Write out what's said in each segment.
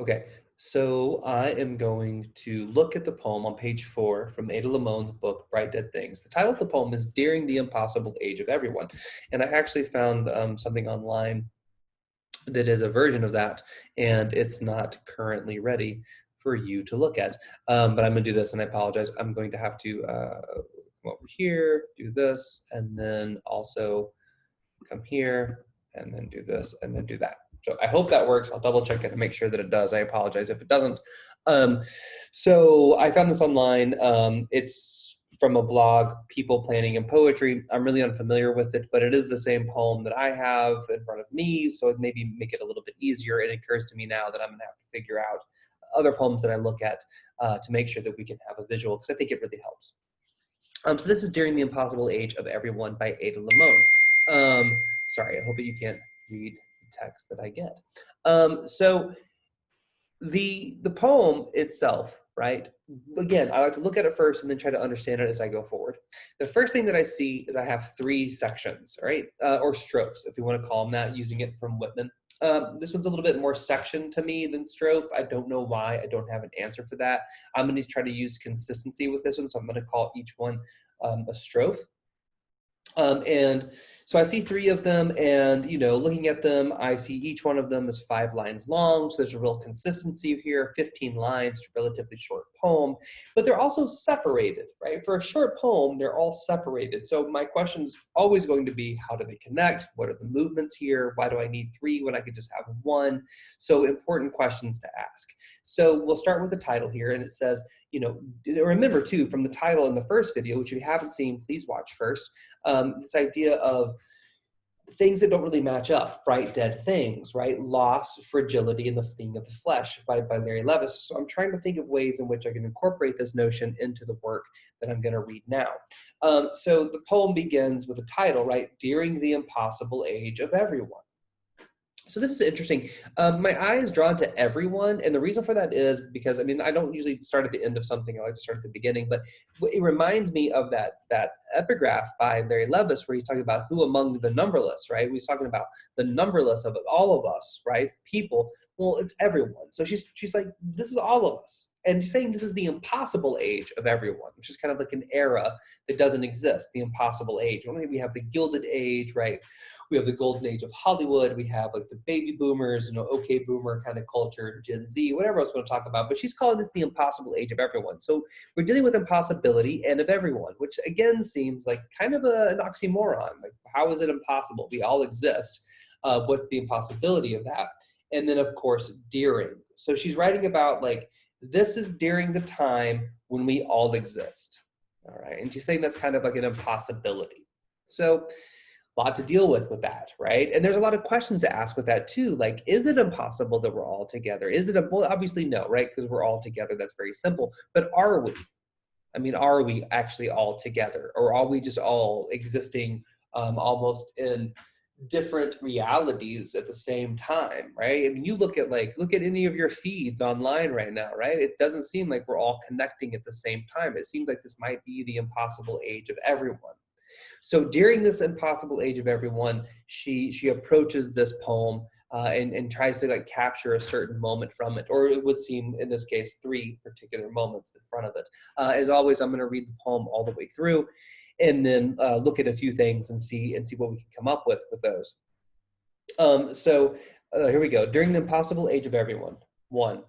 Okay, so I am going to look at the poem on page 4 from Ada Limon's book, Bright Dead Things. The title of the poem is Daring the Impossible Age of Everyone. And I actually found something online that is a version of that, and it's not currently ready for you to look at. But I'm going to do this, and I apologize. I'm going to have to come over here, do this, and then also come here, and then do this, and then do that. So I hope that works. I'll double check it and make sure that it does. I apologize if it doesn't. Um, so I found this online. It's from a blog, People, Planning, and Poetry. I'm really unfamiliar with it, but it is the same poem that I have in front of me, so it maybe make it a little bit easier. It occurs to me now that I'm going to have to figure out other poems that I look at to make sure that we can have a visual, because I think it really helps. So this is During the Impossible Age of Everyone by Ada Limon. Sorry, I hope that you can't read the text that I get. So the poem itself, right? Again, I like to look at it first and then try to understand it as I go forward. The first thing that I see is I have 3 sections, right? Or strophes, if you want to call them that, using it from Whitman. This one's a little bit more section to me than strophe. I don't know why. I don't have an answer for that. I'm going to try to use consistency with this one, so I'm going to call each one a strophe. And so I see 3 of them, and looking at them, I see each one of them is 5 lines long. So there's a real consistency here. 15 lines, relatively short poem, but they're also separated, right? For a short poem, they're all separated. So my question is always going to be, how do they connect? What are the movements here? Why do I need 3 when I could just have 1? So important questions to ask. So we'll start with the title here, and it says, remember too, from the title in the first video, which if you haven't seen, please watch first. This idea of things that don't really match up, bright dead things, right? Loss, fragility, and the fleeing of the flesh by Larry Levis. So I'm trying to think of ways in which I can incorporate this notion into the work that I'm going to read now. So the poem begins with a title, right? During the Impossible Age of Everyone. So this is interesting. My eye is drawn to everyone, and the reason for that is because I don't usually start at the end of something. I like to start at the beginning, but it reminds me of that epigraph by Larry Levis, where he's talking about who among the numberless, right? He's talking about the numberless of all of us, right? People. Well, it's everyone. So she's like, this is all of us. And she's saying this is the impossible age of everyone, which is kind of like an era that doesn't exist, the impossible age. Well, maybe we have the Gilded Age, right? We have the golden age of Hollywood. We have like the baby boomers, okay boomer kind of culture, Gen Z, whatever else we want to talk about. But she's calling this the impossible age of everyone. So we're dealing with impossibility and of everyone, which again seems like kind of an oxymoron. Like, how is it impossible? We all exist. What's the impossibility of that? And then, of course, during. So she's writing about like, this is during the time when we all exist. All right. And she's saying that's kind of like an impossibility. So a lot to deal with that, right? And there's a lot of questions to ask with that too. Like, is it impossible that we're all together? Well, obviously no, right? Because we're all together. That's very simple. But are we? Are we actually all together? Or are we just all existing almost in different realities at the same time, right? You look at any of your feeds online right now, right? It doesn't seem like we're all connecting at the same time. It seems like this might be the impossible age of everyone. So during this impossible age of everyone, she approaches this poem and tries to like capture a certain moment from it, or it would seem in this case 3 particular moments in front of it. As always, I'm going to read the poem all the way through, and then look at a few things and see what we can come up with those. Here we go. During the impossible age of everyone, 1.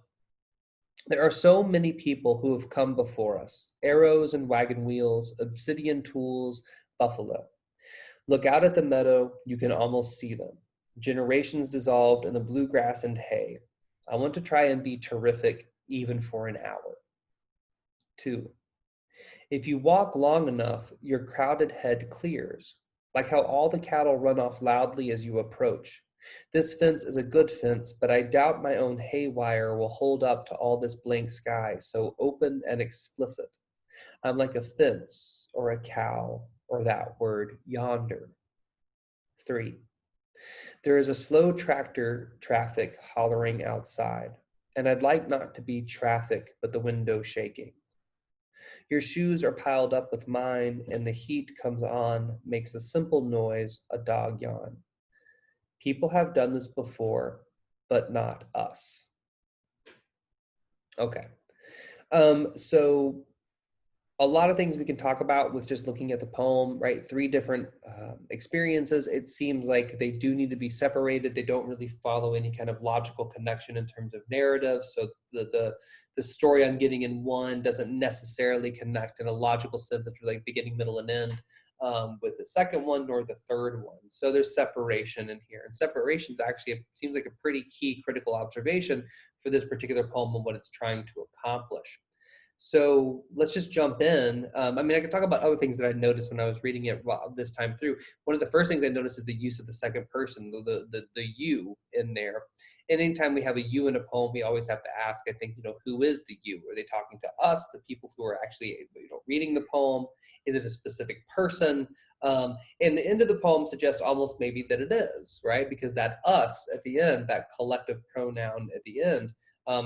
There are so many people who have come before us, arrows and wagon wheels, obsidian tools, buffalo. Look out at the meadow, you can almost see them. Generations dissolved in the bluegrass and hay. I want to try and be terrific even for an hour. 2. If you walk long enough, your crowded head clears, like how all the cattle run off loudly as you approach. This fence is a good fence, but I doubt my own hay wire will hold up to all this blank sky, so open and explicit. I'm like a fence or a cow or that word yonder. 3. There is a slow tractor traffic hollering outside, and I'd like not to be traffic, but the window shaking. Your shoes are piled up with mine, and the heat comes on, makes a simple noise, a dog yawn. People have done this before, but not us. Okay. So a lot of things we can talk about with just looking at the poem, right? Three different experiences. It seems like they do need to be separated. They don't really follow any kind of logical connection in terms of narrative. So the story I'm getting in one doesn't necessarily connect in a logical sense of like beginning, middle, and end with the second one nor the third one. So there's separation in here, and separation is actually seems like a pretty key critical observation for this particular poem and what it's trying to accomplish. So let's just jump in. I mean, I could talk about other things that I noticed when I was reading it this time through. One of the first things I noticed is the use of the second person, the you in there. And anytime we have a you in a poem, we always have to ask, I think, who is the you? Are they talking to us, the people who are actually, reading the poem? Is it a specific person? And the end of the poem suggests almost maybe that it is, right? Because that us at the end, that collective pronoun at the end,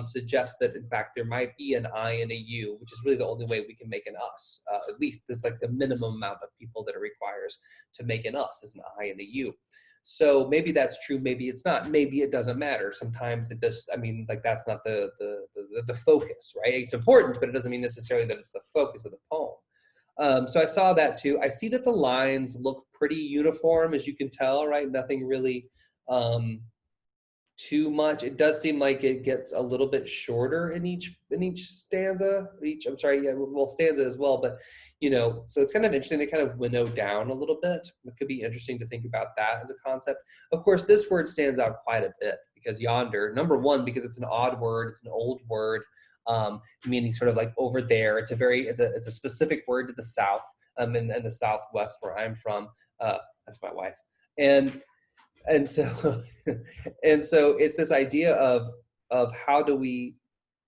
suggests that in fact there might be an I and a you, which is really the only way we can make an us. At least this is like the minimum amount of people that it requires to make an us is an I and a you. So maybe that's true, maybe it's not. Maybe it doesn't matter. Sometimes it does. I mean, like that's not the focus, right? It's important, but it doesn't mean necessarily that it's the focus of the poem. So I saw that too. I see that the lines look pretty uniform, as you can tell, right? Nothing really um, too much. It does seem like it gets a little bit shorter in each stanza. Each I'm sorry, yeah, well stanza as well. But so it's kind of interesting. They kind of winnow down a little bit. It could be interesting to think about that as a concept. Of course, this word stands out quite a bit because yonder, number one, because it's an odd word, it's an old word, meaning sort of like over there. It's a specific word to the south, in the southwest where I'm from. That's my wife, and so and so it's this idea of how do we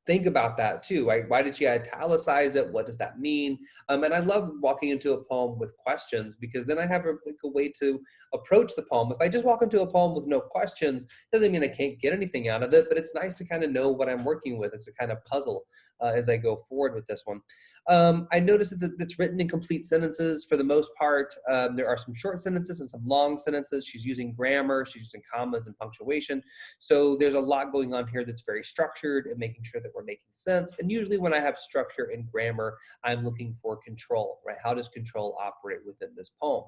think about that too, right? Why did she italicize it? What does that mean? And I love walking into a poem with questions because then I have like a way to approach the poem. If I just walk into a poem with no questions, doesn't mean I can't get anything out of it, but it's nice to kind of know what I'm working with. It's a kind of puzzle as I go forward with this one. I noticed that it's written in complete sentences for the most part. There are some short sentences and some long sentences. She's using grammar, she's using commas and punctuation. So there's a lot going on here that's very structured and making sure that we're making sense. And usually when I have structure and grammar, I'm looking for control, right? How does control operate within this poem?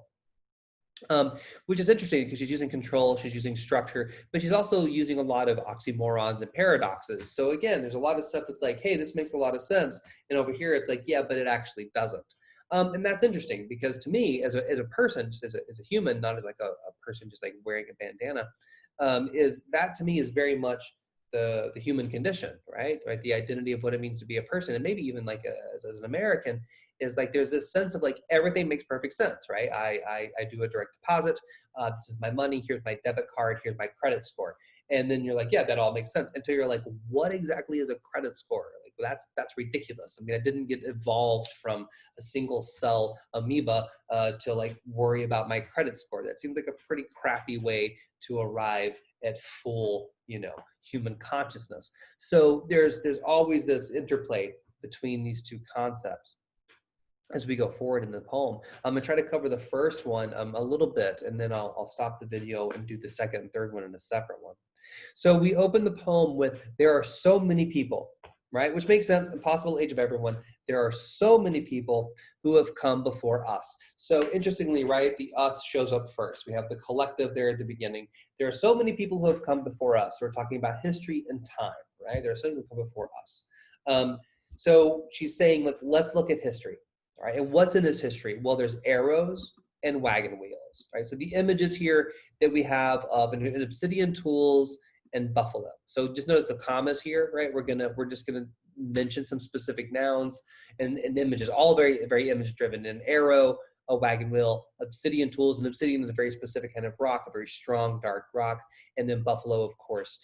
Which is interesting because she's using control, she's using structure, but she's also using a lot of oxymorons and paradoxes. So again, there's a lot of stuff that's like, hey, this makes a lot of sense. And over here, it's like, yeah, but it actually doesn't. And that's interesting because to me, as a person, just as a human, not as like a person just like wearing a bandana, is that to me is very much the human condition, right? Right, the identity of what it means to be a person, and maybe even like as an American, is like there's this sense of like everything makes perfect sense, right? I do a direct deposit. This is my money. Here's my debit card. Here's my credit score. And then you're like, yeah, that all makes sense. Until you're like, what exactly is a credit score? Like that's ridiculous. I mean, I didn't get evolved from a single cell amoeba to like worry about my credit score. That seems like a pretty crappy way to arrive at full, human consciousness. So there's always this interplay between these two concepts as we go forward in the poem. I'm gonna try to cover the first one a little bit, and then I'll stop the video and do the second and third one in a separate one. So we open the poem with, there are so many people, right? Which makes sense, impossible age of everyone. There are so many people who have come before us. So interestingly, right, the us shows up first. We have the collective there at the beginning. There are so many people who have come before us. We're talking about history and time, right? There are so many people who come before us. So she's saying, let's look at history. All right, and what's in this history? Well, there's arrows and wagon wheels, right? So the images here that we have of an obsidian tools and buffalo. So just notice the commas here, right? We're just gonna mention some specific nouns and images, all very, very image driven. An arrow, a wagon wheel, obsidian tools, and obsidian is a very specific kind of rock, a very strong, dark rock, and then buffalo, of course,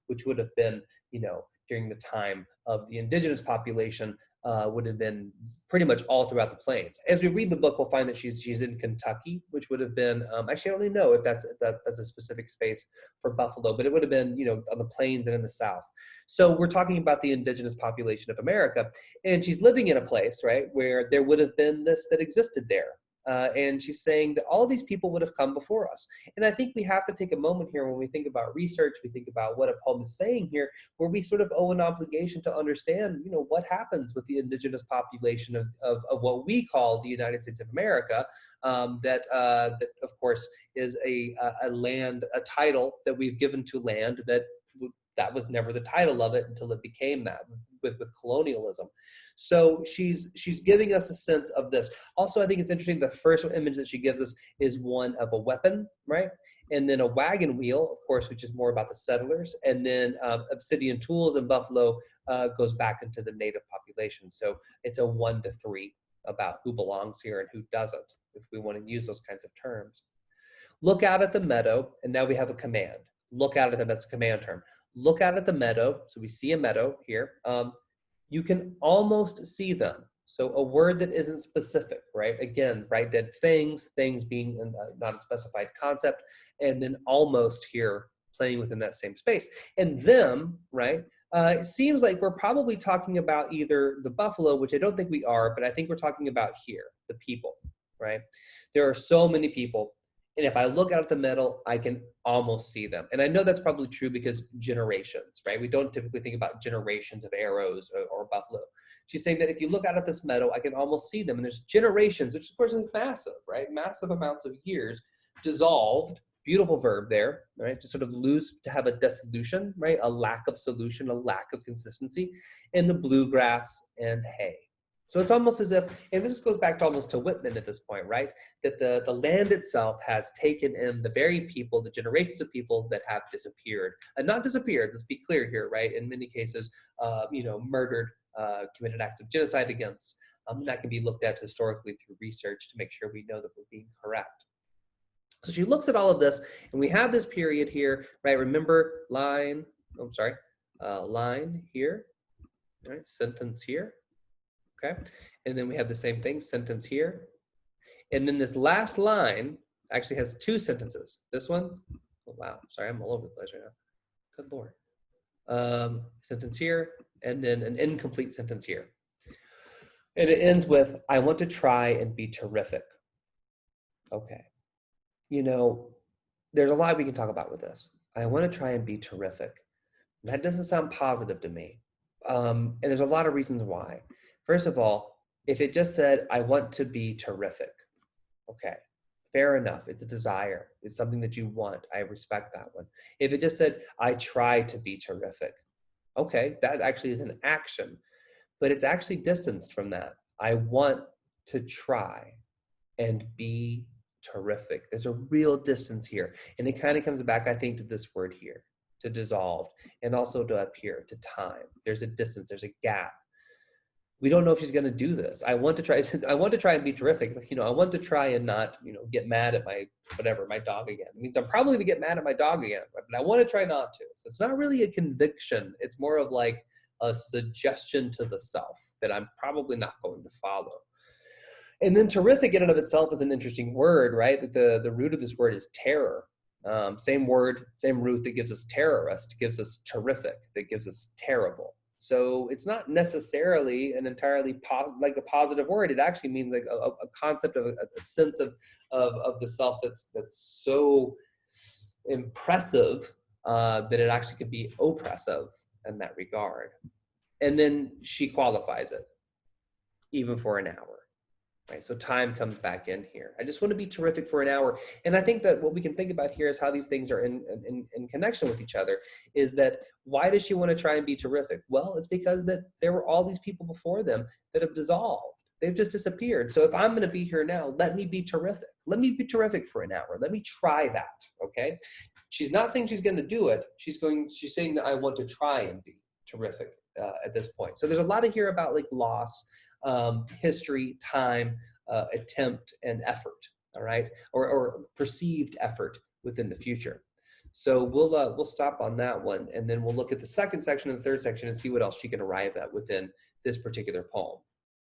which would have been, during the time of the indigenous population, would have been pretty much all throughout the plains. As we read the book, we'll find that she's in Kentucky, which would have been, actually I don't even know if that's a specific space for buffalo, but it would have been, on the plains and in the South. So we're talking about the indigenous population of America, and she's living in a place, right, where there would have been this that existed there. And she's saying that all of these people would have come before us. And I think we have to take a moment here when we think about research, we think about what a poem is saying here, where we sort of owe an obligation to understand, what happens with the indigenous population of what we call the United States of America, that of course is a land, a title that we've given to land that was never the title of it until it became that with colonialism. So she's giving us a sense of this. Also, I think it's interesting, the first image that she gives us is one of a weapon, right? And then a wagon wheel, of course, which is more about the settlers. And then obsidian tools and buffalo goes back into the native population. So it's a 1 to 3 about who belongs here and who doesn't, if we want to use those kinds of terms. Look out at the meadow, and now we have a command. Look out at them, that's a command term. Look out at the meadow, so we see a meadow here. You can almost see them. So a word that isn't specific, right? Again, bright dead things being not a specified concept, and then almost here playing within that same space. And them, right? It seems like we're probably talking about either the buffalo, which I don't think we are, but I think we're talking about here, the people, right? There are so many people. And if I look out at the meadow, I can almost see them. And I know that's probably true because generations, right? We don't typically think about generations of arrows or buffalo. She's saying that if you look out at this meadow, I can almost see them. And there's generations, which of course is massive, right? Massive amounts of years dissolved. Beautiful verb there, right? To sort of lose, to have a dissolution, right? A lack of solution, a lack of consistency in the bluegrass and hay. So it's almost as if, and this goes back to almost to Whitman at this point, right? That the land itself has taken in the very people, the generations of people that have disappeared. And not disappeared, let's be clear here, right? In many cases, murdered, committed acts of genocide against. That can be looked at historically through research to make sure we know that we're being correct. So she looks at all of this, and we have this period here, right? Remember line here, right? Sentence here. Okay, and then we have the same thing, sentence here. And then this last line actually has 2 sentences. This one, oh, wow, sorry, I'm all over the place right now. Good Lord. Sentence here, and then an incomplete sentence here. And it ends with, I want to try and be terrific. Okay, there's a lot we can talk about with this. I want to try and be terrific. That doesn't sound positive to me. And there's a lot of reasons why. First of all, if it just said, I want to be terrific, okay, fair enough. It's a desire. It's something that you want. I respect that one. If it just said, I try to be terrific, okay, that actually is an action, but it's actually distanced from that. I want to try and be terrific. There's a real distance here. And it kind of comes back, I think, to this word here, to dissolved, and also to up here, to time. There's a distance, there's a gap. We don't know if she's going to do this. I want to try and be terrific. Like, I want to try and not, get mad at my dog again. It means I'm probably going to get mad at my dog again, but I want to try not to. So it's not really a conviction. It's more of like a suggestion to the self that I'm probably not going to follow. And then terrific in and of itself is an interesting word, right? The root of this word is terror. Same word, same root that gives us terrorist, gives us terrific, that gives us terrible. So it's not necessarily an entirely like a positive word. It actually means like a concept of a sense of the self that's so impressive that it actually could be oppressive in that regard. And then she qualifies it, even for an hour. Right, so time comes back in here. I just want to be terrific for an hour. And I think that what we can think about here is how these things are in connection with each other, is that why does she want to try and be terrific? Well, it's because that there were all these people before them that have dissolved. They've just disappeared. So if I'm going to be here now, let me be terrific. Let me be terrific for an hour. Let me try that, okay? She's not saying she's going to do it. She's saying that I want to try and be terrific at this point. So there's a lot of here about like loss, history, time, attempt, and effort, all right? Or perceived effort within the future. So we'll stop on that one, and then we'll look at the second section and the third section and see what else she can arrive at within this particular poem.